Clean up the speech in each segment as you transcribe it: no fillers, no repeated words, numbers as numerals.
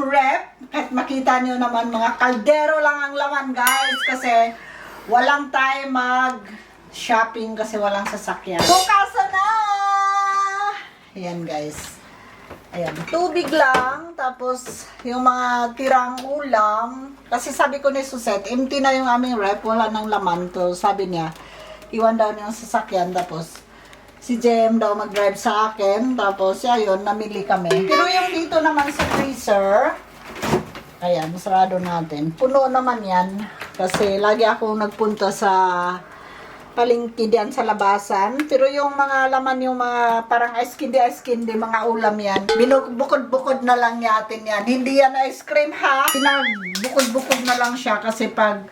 rep. At makita nyo naman mga kaldero lang ang laman guys. Kasi walang time mag-shopping kasi walang sasakyan. Bukasan na! Ayan guys. Ayan, tubig lang. Tapos, yung mga tirang ulam. Kasi sabi ko ni Susette, empty na yung aming rep. Wala nang laman to. Sabi niya, iwan daw niya yung sasakyan. Tapos, si JM daw mag-drive sa akin. Tapos, ayun, namili kami. Pero yung dito naman sa freezer, ayan, sarado natin. Puno naman yan. Kasi lagi ako nagpunta sa palengke diyan sa labasan. Pero yung mga laman, yung mga parang ice candy, mga ulam yan. Binubukod-bukod na lang natin yan. Hindi yan ice cream ha. Pinabukod-bukod na lang siya kasi pag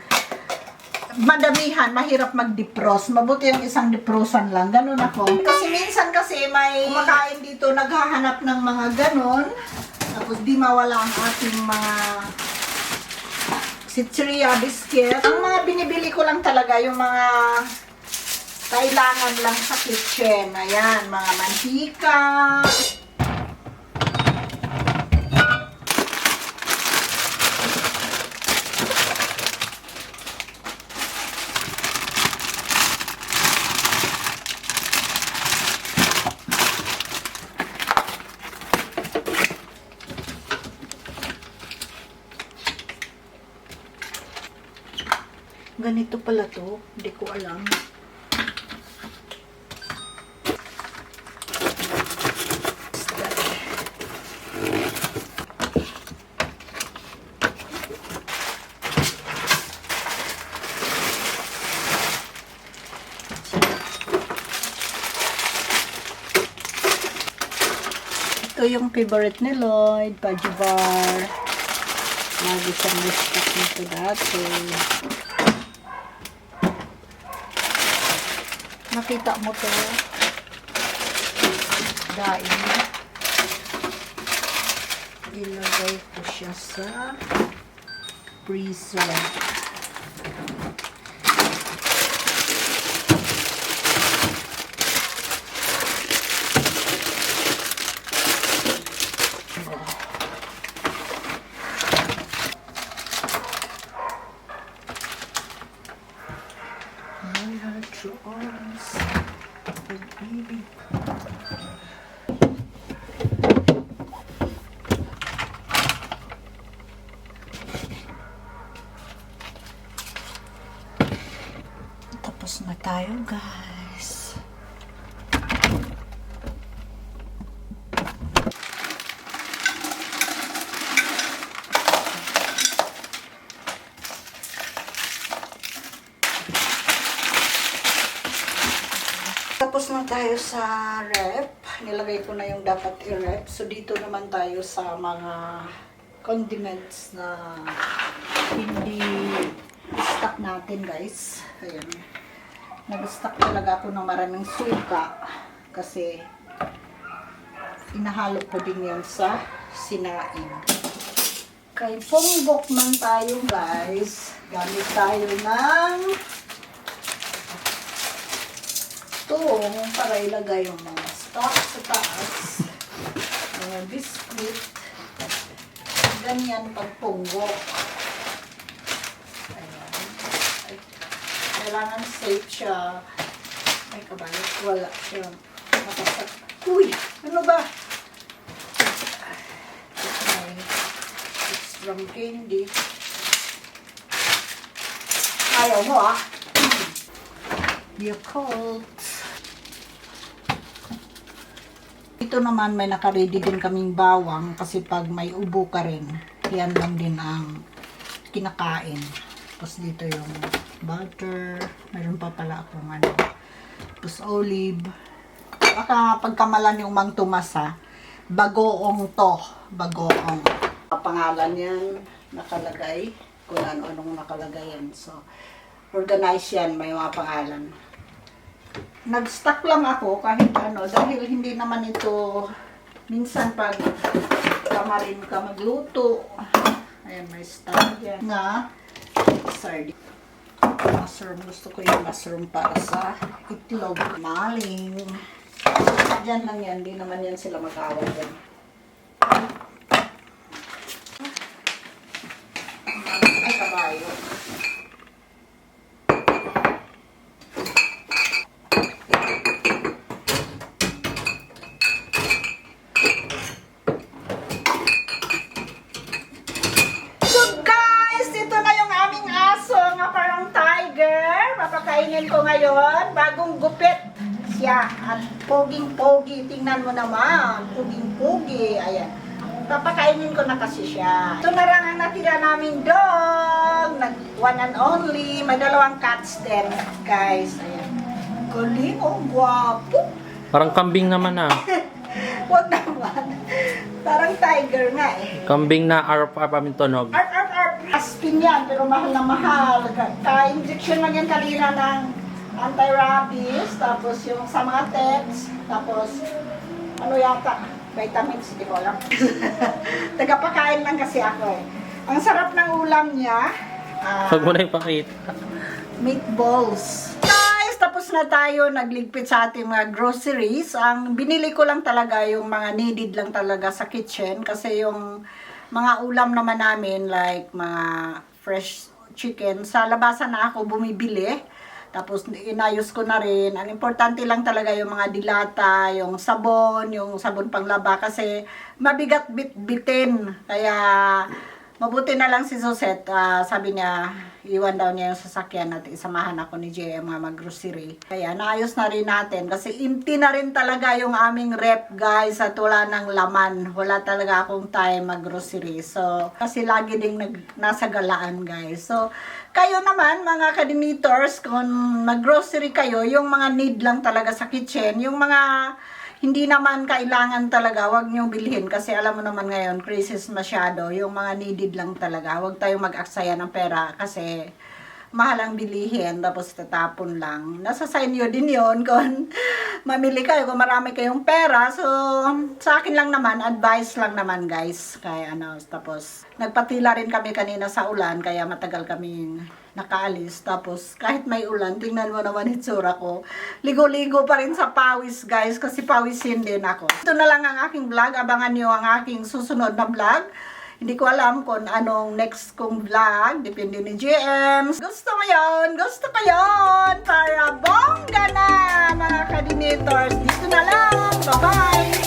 madamihan, mahirap mag-defrost. Mabuti yung isang defrosan lang. Ganun ako. Kasi minsan kasi may kumakain dito, naghahanap ng mga ganun. Tapos di mawala ang ating mga sitria biscuit. Ang mga binibili ko lang talaga yung mga kailangan lang sa kitchen. Ayan, mga mantika. Ganito pala to, hindi ko alam. Ito yung favorite ni Lloyd, Pajibar. Lagi siyang respect nito dati. Nakita mo to, daing. Ilagay ko siya sa freezer. Tapos na tayo guys. Tapos na tayo sa rep. Nilagay ko na yung dapat i-rep. So dito naman tayo sa mga condiments na hindi stock natin guys. Ayan. Nag-stock talaga ako ng maraming suka kasi inahalo ko din yan sa sinain. Kay ponggok man tayo guys. Gamit tayo ng itong para ilagay yung mga stock sa taas. Mga biscuit. Ganyan pag ponggok. Kailangan safe siya. Ay, kabalit. Wala siya. Matasak. Uy! Ano ba? It's from candy. Ayaw mo ah. Yakult. Ito naman may nakaready din kaming bawang kasi pag may ubo ka rin, yan lang din ang kinakain. Tapos dito yung butter. Mayroon pa pala akong ano. Tapos olive. Baka pagkamalan yung Mang Tomas ha. Bagoong to. Bagoong. Pangalan yan. Nakalagay. Kung ano-anong nakalagay yan. So, organize yan. May mga pangalan. Nag-stock lang ako kahit ano. Dahil hindi naman ito minsan pag kamarin ka magluto. Ayan, may stock yan. Nga. Sardine. Mushroom. Gusto ko yung mushroom para sa itlog. Maling. Diyan lang yan. Di naman yan sila mag-awag yan. ngayon, bagong gupit siya. At poging-pogi, tingnan mo naman. Poging-pogi, ayan. Papakainin ko na kasi siya. Ito na lang ang natira naming dog. One and only. May 2 cats din, guys. Ayan. Galing, oh, guwapo. Parang kambing naman ah. Huwag naman. Parang tiger nga eh. Kambing na arp-arp aming tunog. Arp. Aspin yan, pero mahal na mahal. Ka-injection lang yan kanina ng anti-rabies. Tapos yung sa mga tests. Tapos, ano yata? Vitamins, hindi ko alam. Tagapakain lang kasi ako eh. Ang sarap ng ulam niya. Huwag mo na ipakita. Meatballs. Guys, tapos na tayo nagligpit sa ating mga groceries. Ang binili ko lang talaga yung mga needed lang talaga sa kitchen kasi yung mga ulam naman namin like mga fresh chicken sa labasan na ako bumibili. Tapos inayos ko na rin. Ang importante lang talaga yung mga dilata, yung sabon panglaba kasi mabigat bitin. Kaya mabuti na lang si Suzette, sabi niya, iwan daw niya yung sasakyan at isamahan ako ni JM mga mag-grocery. Kaya naayos na rin natin kasi empty na rin talaga yung aming rep guys at wala ng laman. Wala talaga akong time mag-grocery. So, kasi lagi ding nasa galaan guys. So, kayo naman mga kadinitors, kung mag-grocery kayo, yung mga need lang talaga sa kitchen, yung mga hindi naman kailangan talaga, wag niyong bilhin kasi alam mo naman ngayon, crisis masyado, yung mga needed lang talaga. Wag tayong mag-aksaya ng pera kasi mahal ang bilihin tapos tatapon lang. Nasa sa inyo din yon kung mamili kayo, kung marami kayong pera. So, sa akin lang naman, advice lang naman guys. Kaya tapos nagpatila rin kami kanina sa ulan kaya matagal kaming nakaalis. Tapos kahit may ulan, tingnan mo naman itsura ko. Ligo-ligo pa rin sa pawis guys kasi pawisin din ako. Ito na lang ang aking vlog. Abangan nyo ang aking susunod na vlog. Hindi ko alam kung anong next kong vlog. Depende ni GM. Gusto mo yun? Gusto ko yun? Para bongga na mga kadinators. Dito na lang. Bye-bye!